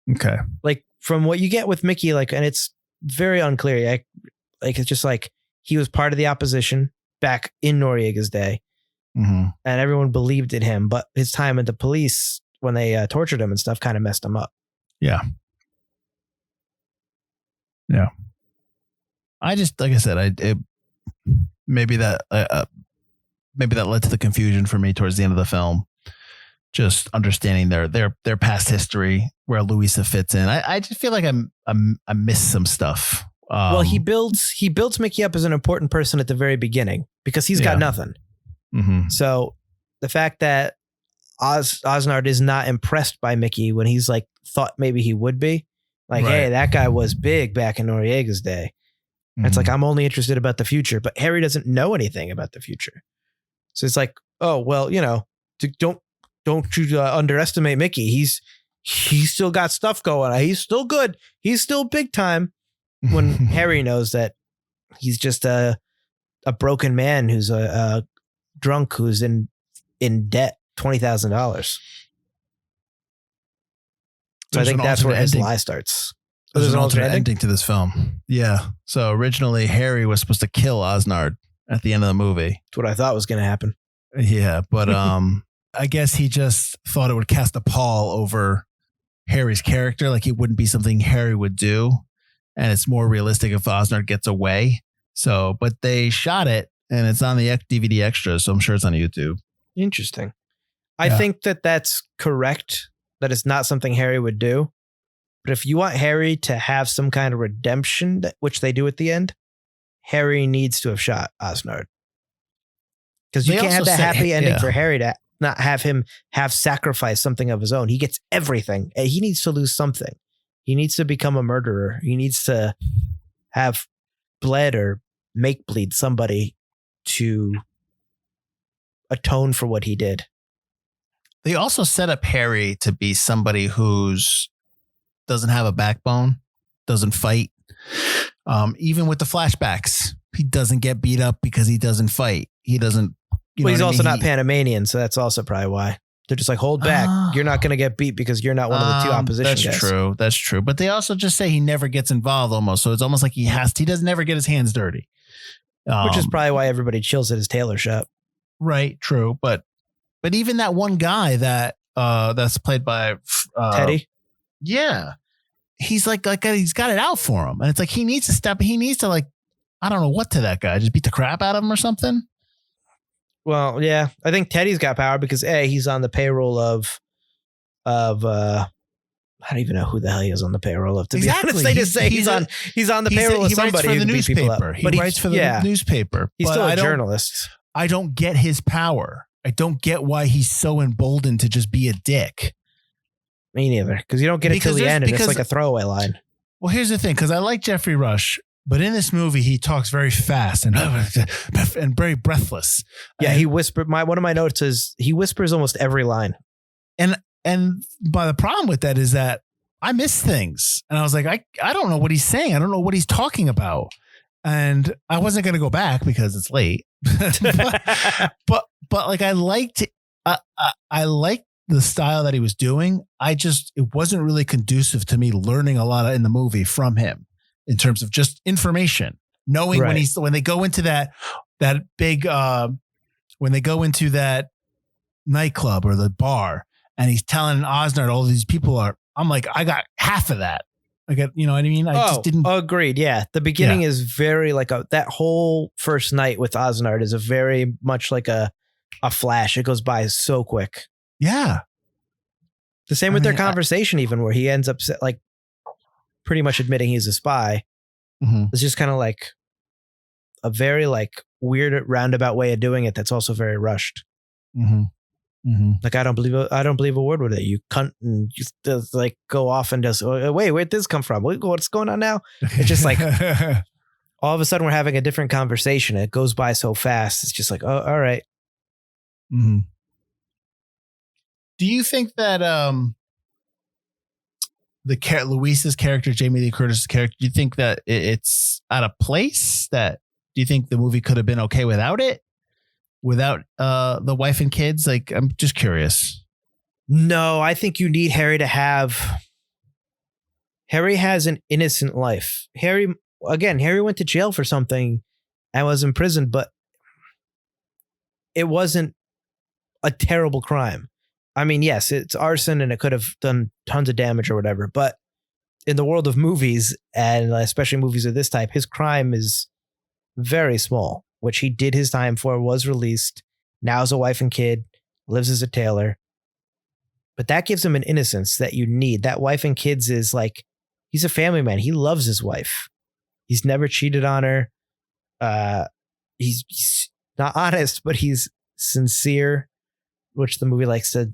Okay. Like from what you get with Mickey, like, and it's very unclear. Like it's just like he was part of the opposition back in Noriega's day, Mm-hmm. and everyone believed in him. But his time at the police, when they tortured him and stuff, kind of messed him up. Yeah. Yeah. I just, like I said, maybe that led to the confusion for me towards the end of the film. Just understanding their past history, where Louisa fits in. I just feel like I missed some stuff. Well, he builds Mickey up as an important person at the very beginning because he's got nothing. Mm-hmm. So the fact that Osnard is not impressed by Mickey when he's like thought maybe he would be, like, Right. hey, that guy was big back in Noriega's day. Mm-hmm. It's like, I'm only interested about the future, but Harry doesn't know anything about the future. So it's like, oh, well, don't you underestimate Mickey. He's still got stuff going on. He's still good. He's still big time. When Harry knows that he's just a broken man who's a drunk who's in debt $20,000. So I think that's where his lie starts. There's an alternate ending to this film. Yeah. So originally Harry was supposed to kill Osnard at the end of the movie. That's what I thought was going to happen. Yeah, but I guess he just thought it would cast a pall over Harry's character, like it wouldn't be something Harry would do, and it's more realistic if Osnard gets away. So, but they shot it, and it's on the DVD extras, so I'm sure it's on YouTube. Interesting. I think that's correct, that it's not something Harry would do. But if you want Harry to have some kind of redemption, which they do at the end, Harry needs to have shot Osnard. Because you can't have that happy ending for Harry to not have him have sacrificed something of his own. He gets everything. He needs to lose something. He needs to become a murderer. He needs to have bled or make bleed somebody to atone for what he did. They also set up Harry to be somebody who's doesn't have a backbone, doesn't fight. Even with the flashbacks, he doesn't get beat up because he doesn't fight. He doesn't. Well, he's also not Panamanian, so that's also probably why. They're just like, hold back. You're not going to get beat because you're not one of the two opposition guys. That's true. That's true. But they also just say he never gets involved almost. So it's almost like he doesn't never get his hands dirty. Which is probably why everybody chills at his tailor shop. Right. True. But even that one guy that's played by Teddy. Yeah. He's like he's got it out for him. And it's like he needs to like, I don't know what to that guy. Just beat the crap out of him or something. Well, yeah, I think Teddy's got power because he's on the payroll of I don't even know who the hell he is on the payroll of. To be honest, they just say he's on the payroll of somebody who beat people up. But he writes for the newspaper. He's still a journalist. I don't get his power. I don't get why he's so emboldened to just be a dick. Me neither, because you don't get it till the end, and it's like a throwaway line. Well, here's the thing, because I like Geoffrey Rush. But in this movie, he talks very fast and very breathless. Yeah, he whispered. One of my notes is he whispers almost every line. And by the problem with that is that I miss things. And I was like, I don't know what he's saying. I don't know what he's talking about. And I wasn't going to go back because it's late. but like I liked the style that he was doing. It wasn't really conducive to me learning a lot in the movie from him. In terms of just information, knowing when they go into that big when they go into that nightclub or the bar and he's telling Osnard all these people are, I'm like, I got half of that. I got, you know what I mean? I just didn't. Agreed. Yeah. The beginning is very like that whole first night with Osnard is a very much like a flash. It goes by so quick. Yeah. The same with their conversation, even where he ends up like pretty much admitting he's a spy. Mm-hmm. It's just kind of like a very like weird roundabout way of doing it. That's also very rushed. Mm-hmm. Mm-hmm. Like, I don't believe a word with it. You cunt, and just like go off and just, wait, where'd this come from? What's going on now? It's just like all of a sudden we're having a different conversation. It goes by so fast. It's just like, oh, all right. Mm-hmm. Do you think that Luisa's character, Jamie Lee Curtis's character, do you think that it's out of place? Do you think the movie could have been okay without it? Without the wife and kids? Like, I'm just curious. No, I think you need Harry to have... Harry has an innocent life. Harry went to jail for something and was imprisoned, but it wasn't a terrible crime. I mean, yes, it's arson and it could have done tons of damage or whatever, but in the world of movies, and especially movies of this type, his crime is very small, which he did his time for, was released, now has a wife and kid, lives as a tailor. But that gives him an innocence that you need. That wife and kids is like, he's a family man. He loves his wife. He's never cheated on her. He's not honest, but he's sincere, which the movie likes to,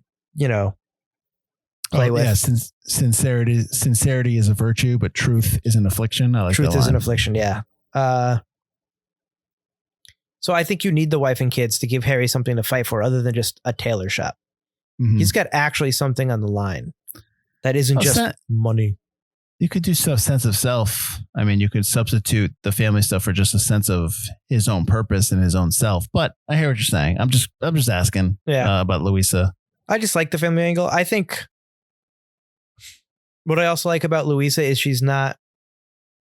play with. Yeah, sincerity is a virtue, but truth is an affliction. I like truth that is line. an affliction. Yeah. So I think you need the wife and kids to give Harry something to fight for other than just a tailor shop. Mm-hmm. He's got actually something on the line that isn't just money. You could do sense of self. I mean, you could substitute the family stuff for just a sense of his own purpose and his own self. But I hear what you're saying. I'm just asking about Louisa. I just like the family angle. I think what I also like about Louisa is she's not,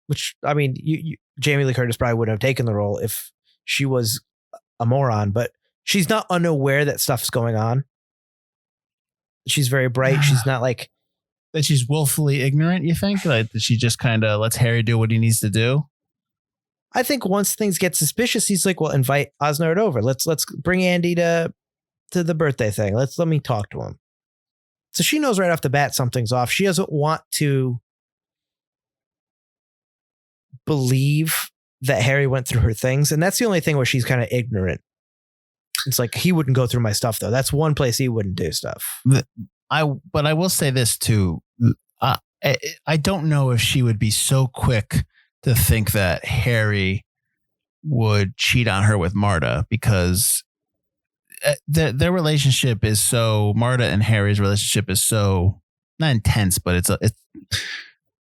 which, I mean, Jamie Lee Curtis probably wouldn't have taken the role if she was a moron, but she's not unaware that stuff's going on. She's very bright. She's not like... That she's willfully ignorant, you think? Like that she just kind of lets Harry do what he needs to do? I think once things get suspicious, he's like, well, invite Osnard over. Let's bring Andy to the birthday thing. Let me talk to him. So she knows right off the bat something's off. She doesn't want to believe that Harry went through her things. And that's the only thing where she's kind of ignorant. It's like, he wouldn't go through my stuff, though. That's one place he wouldn't do stuff. But I will say this, too. I don't know if she would be so quick to think that Harry would cheat on her with Marta, because their relationship is so... Marta and Harry's relationship is so not intense, but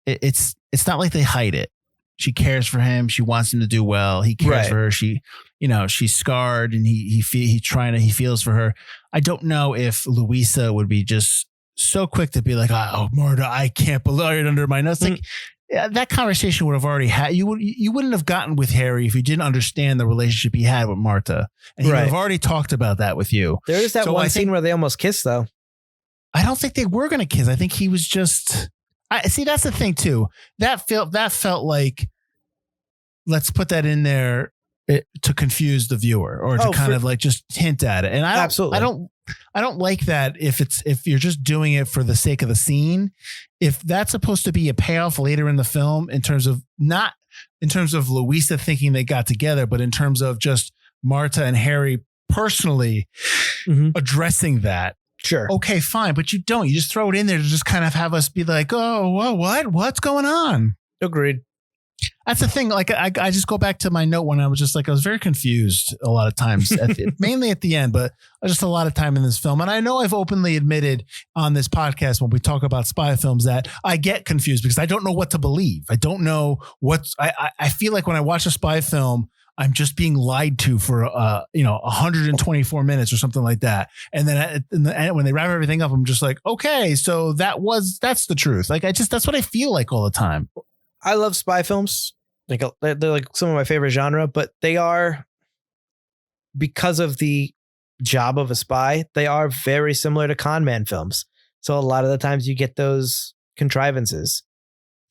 it's not like they hide it. She cares for him. She wants him to do well. He cares for her. She's scarred and he feels for her. I don't know if Louisa would be just so quick to be like, oh, Marta, I can't believe it under my nose. Like, that conversation would have already had. You wouldn't have gotten with Harry if you didn't understand the relationship he had with Marta, and he would have already talked about that with you. There is that one scene where they almost kiss, though. I don't think they were going to kiss. I think he was just. See, that's the thing too. That felt like, let's put that in there to confuse the viewer, or to kind of like just hint at it. And I don't like that if you're just doing it for the sake of the scene. If that's supposed to be a payoff later in the film, not in terms of Louisa thinking they got together, but in terms of just Marta and Harry personally addressing that. Sure. Okay, fine. But you don't. You just throw it in there to just kind of have us be like, oh, whoa, what's going on? Agreed. That's the thing. Like, I just go back to my note when I was just like, I was very confused a lot of times, mainly at the end, but just a lot of time in this film. And I know I've openly admitted on this podcast when we talk about spy films that I get confused because I don't know what to believe. I don't know I feel like when I watch a spy film, I'm just being lied to for 124 minutes or something like that. And then when they wrap everything up, I'm just like, okay, so that's the truth. Like, that's what I feel like all the time. I love spy films. Like, they're like some of my favorite genre, but they are, because of the job of a spy, they are very similar to con man films. So a lot of the times you get those contrivances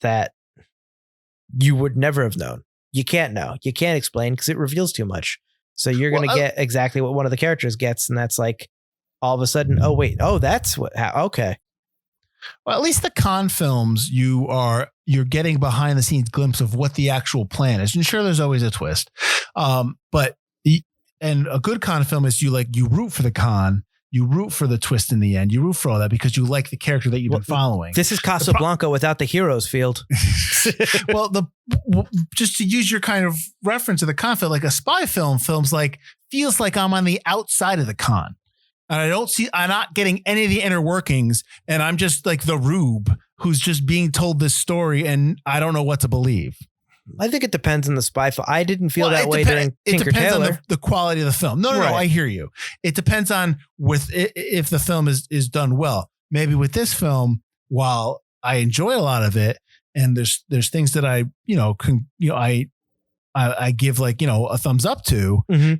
that you would never have known. You can't know. You can't explain because it reveals too much. So you're going to get exactly what one of the characters gets. And that's like, all of a sudden, oh, wait. Oh, that's okay. Well, at least the con films, you're getting behind the scenes glimpse of what the actual plan is. And sure, there's always a twist. But a good con film is you root for the con. You root for the twist in the end. You root for all that because you like the character that you've been following. This is Casablanca without the heroes field. Well, just to use your kind of reference to the con film, like a spy films like feels like I'm on the outside of the con. And I'm not getting any of the inner workings. And I'm just like the rube who's just being told this story and I don't know what to believe. I think it depends on the spy film. I didn't feel that way during Tinker depends Tailor. on the quality of the film. No, I hear you. It depends on if the film is done well. Maybe with this film, while I enjoy a lot of it, and there's things that I give like, a thumbs up to. Mm-hmm.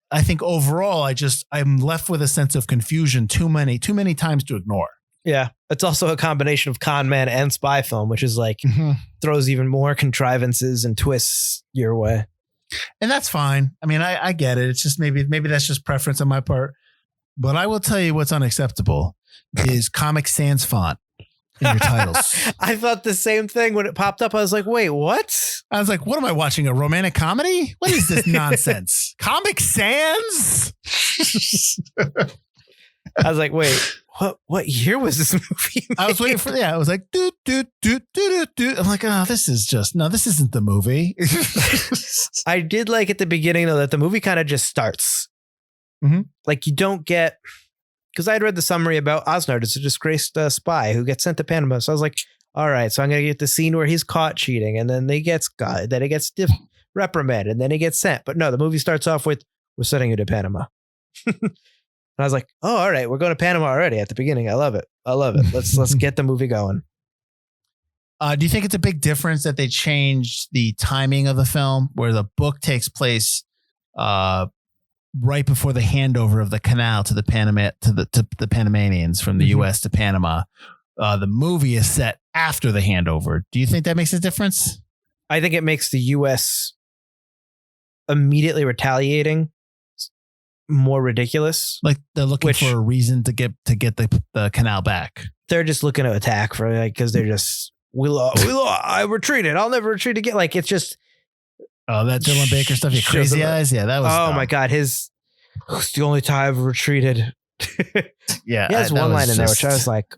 I think overall, I'm left with a sense of confusion too many times to ignore. Yeah. It's also a combination of con man and spy film, which is like throws even more contrivances and twists your way. And that's fine. I mean, I get it. It's just maybe that's just preference on my part. But I will tell you what's unacceptable is Comic Sans font in your titles. I thought the same thing when it popped up. I was like, wait, what? I was like, what am I watching? A romantic comedy? What is this nonsense? Comic Sans? I was like, wait, what year was this movie made? I was waiting for, I was like, do. I'm like, oh, this isn't the movie. I did like at the beginning, though, that the movie kind of just starts. Mm-hmm. Like you don't get, because I had read the summary about Osnard. It's a disgraced spy who gets sent to Panama. So I was like, all right, so I'm going to get the scene where he's caught cheating and then he gets reprimanded and then he gets sent. But no, the movie starts off with, we're sending you to Panama. And I was like, oh, all right, we're going to Panama already at the beginning. I love it. Let's get the movie going. Do you think it's a big difference that they changed the timing of the film where the book takes place right before the handover of the canal to the Panamanians from the U.S. to Panama? The movie is set after the handover. Do you think that makes a difference? I think it makes the U.S. immediately retaliating more ridiculous. Like they're looking for a reason to get the canal back. They're just looking to attack for because they're just we lost. I retreated. I'll never retreat again. Like it's just that Dylan Baker stuff. You crazy eyes. Yeah, that was. Oh my god, it's the only time I've retreated. Yeah, he has one line in there which I was like,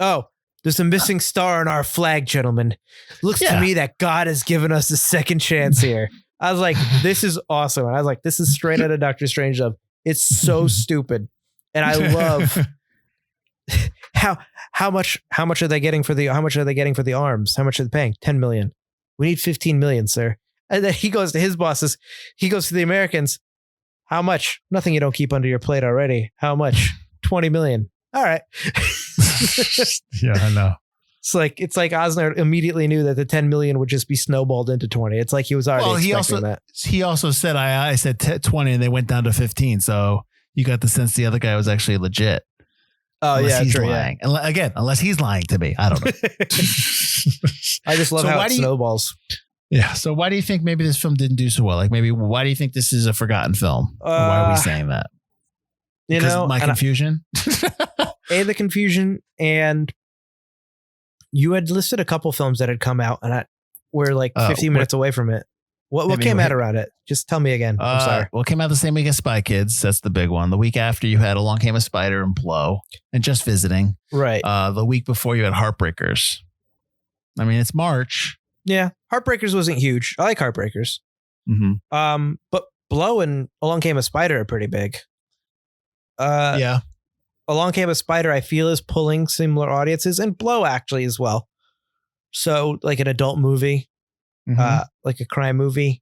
oh, there's a missing star on our flag, gentlemen. Looks to me that God has given us a second chance here. I was like, this is awesome. And I was like, this is straight out of Doctor Strangelove. It's so stupid. And I love how much are they getting for the arms? How much are they paying? 10 million. We need 15 million, sir. And then he goes to his bosses. He goes to the Americans. How much? Nothing you don't keep under your plate already. How much? 20 million. All right. Yeah, I know. It's like Osnard immediately knew that the 10 million would just be snowballed into 20. It's like he was already expecting that. He also said, I said 20 and they went down to 15. So you got the sense the other guy was actually legit. Oh, unless yeah. He's true, lying. Yeah. Again, unless he's lying to me. I don't know. I just love how it snowballs. Yeah. So why do you think maybe this film didn't do so well? Like maybe why do you think this is a forgotten film? Or why are we saying that? Because of my confusion? The confusion, and you had listed a couple films that had come out and we're like 15 minutes away from it. What came out around it? Just tell me again. I'm sorry. Well, it came out the same week as Spy Kids. That's the big one. The week after you had Along Came a Spider and Blow and Just Visiting. Right. The week before you had Heartbreakers. I mean, it's March. Yeah. Heartbreakers wasn't huge. I like Heartbreakers. Mm-hmm. But Blow and Along Came a Spider are pretty big. Yeah. Along Came a Spider, I feel, is pulling similar audiences, and Blow actually as well. So like an adult movie, like a crime movie.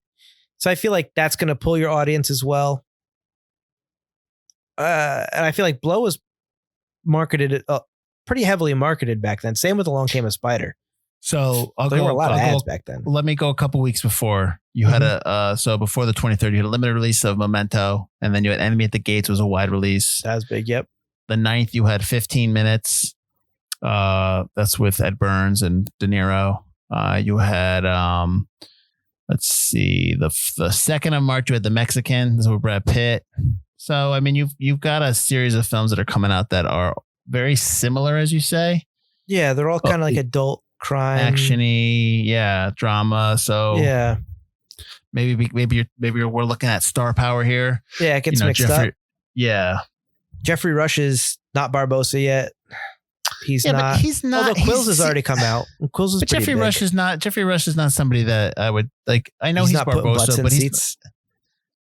So I feel like that's going to pull your audience as well. And I feel like Blow was marketed pretty heavily marketed back then. Same with Along Came a Spider. So there were a lot of ads back then. Let me go a couple weeks before. You had so before the 23rd, you had a limited release of Memento, and then you had Enemy at the Gates was a wide release. That was big. Yep. The 9th, you had 15 Minutes. That's with Ed Burns and De Niro. You had, let's see, the 2nd of March, you had The Mexican. This is with Brad Pitt. So, I mean, you've got a series of films that are coming out that are very similar, as you say. Yeah, they're all kind of like adult crime, action-y, drama. So yeah, maybe we're looking at star power here. Yeah, it gets mixed up. Yeah. Geoffrey Rush is not Barbosa yet. He's not. But he's not. Although Quills has already come out. Quills is pretty Geoffrey big. Rush is not. Geoffrey Rush is not somebody that I would like. I know he's not Barbosa, but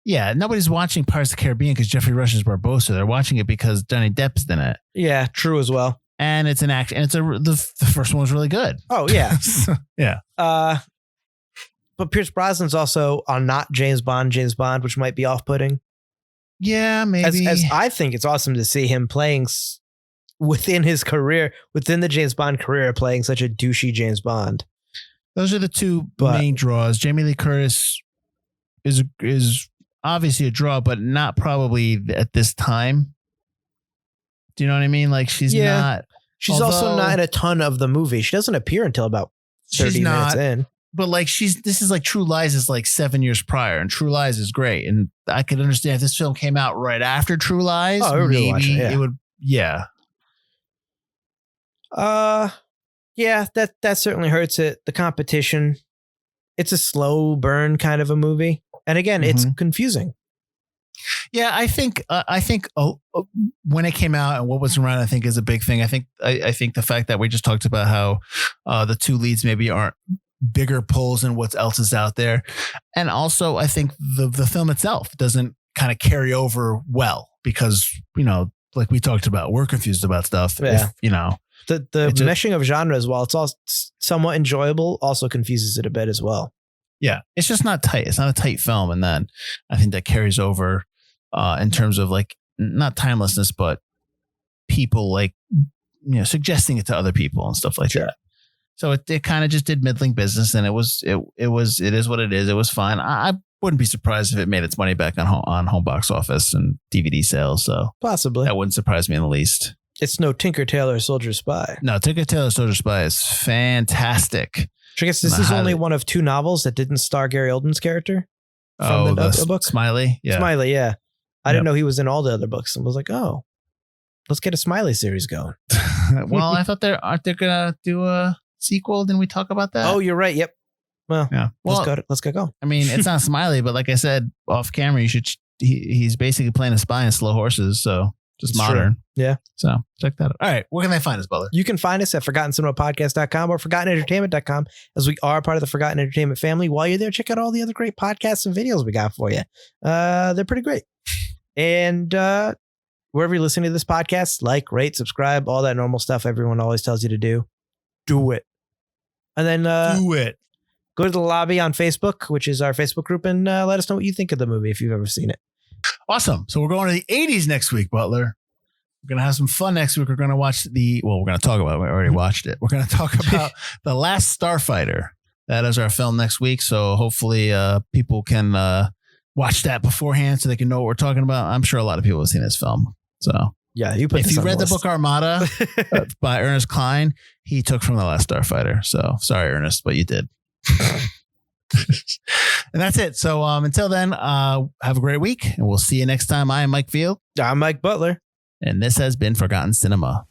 Yeah, nobody's watching Pirates of the Caribbean because Geoffrey Rush is Barbossa. They're watching it because Johnny Depp's in it. Yeah, true as well. And it's an action. And the first one was really good. Oh, yeah. Yeah. But Pierce Brosnan's also on not James Bond, which might be off-putting. Yeah, maybe. As I think it's awesome to see him playing within his career, within the James Bond career, playing such a douchey James Bond. Those are the two main draws. Jamie Lee Curtis is obviously a draw, but not probably at this time. Do you know what I mean? Like she's not. She's also not in a ton of the movie. She doesn't appear until about 30 minutes in. But like this is like True Lies is like 7 years prior, and True Lies is great. And I could understand if this film came out right after True Lies, maybe it would. Yeah. Yeah, that certainly hurts it. The competition. It's a slow burn kind of a movie. And again, it's confusing. Yeah, I think when it came out and what was around, I think is a big thing. I think the fact that we just talked about how the two leads maybe aren't bigger pulls than what else is out there. And also I think the film itself doesn't kind of carry over well because, like we talked about, we're confused about stuff. Yeah. If, the meshing of genres, while it's all somewhat enjoyable, also confuses it a bit as well. Yeah, it's just not tight. It's not a tight film. And then I think that carries over in terms of like not timelessness, but people like, suggesting it to other people and stuff like that. So it kind of just did middling business, and it is what it is. It was fine. I wouldn't be surprised if it made its money back on home box office and DVD sales. So possibly that wouldn't surprise me in the least. It's no Tinker Tailor Soldier Spy. No, Tinker Tailor Soldier Spy is fantastic. I guess this is only one of two novels that didn't star Gary Oldman's character from the book. Smiley? Yeah. Smiley, yeah. I didn't know he was in all the other books, and was like, oh, let's get a Smiley series going. Well, I thought aren't they going to do a sequel? Didn't we talk about that? Oh, you're right. Yep. Well, yeah. Let's get going. I mean, it's not Smiley, but like I said, off camera, he's basically playing a spy in Slow Horses, so just modern. True. Yeah. So check that out. All right. Where can they find us, Butler? You can find us at ForgottenCinemaPodcast.com or ForgottenEntertainment.com, as we are part of the Forgotten Entertainment family. While you're there, check out all the other great podcasts and videos we got for you. They're pretty great. And wherever you're listening to this podcast, like, rate, subscribe, all that normal stuff everyone always tells you to do. Do it. And then do it. Go to the lobby on Facebook, which is our Facebook group, and let us know what you think of the movie if you've ever seen it. Awesome. So we're going to the 80s next week, Butler. We're going to have some fun next week. We're going to watch we're going to talk about it. We already watched it. We're going to talk about The Last Starfighter. That is our film next week. So hopefully people can watch that beforehand so they can know what we're talking about. I'm sure a lot of people have seen this film. So yeah, if you read the book Armada by Ernest Cline, he took from The Last Starfighter. So sorry, Ernest, but you did. And that's it. So until then, have a great week, and we'll see you next time. I am Mike Field. I'm Mike Butler. And this has been Forgotten Cinema.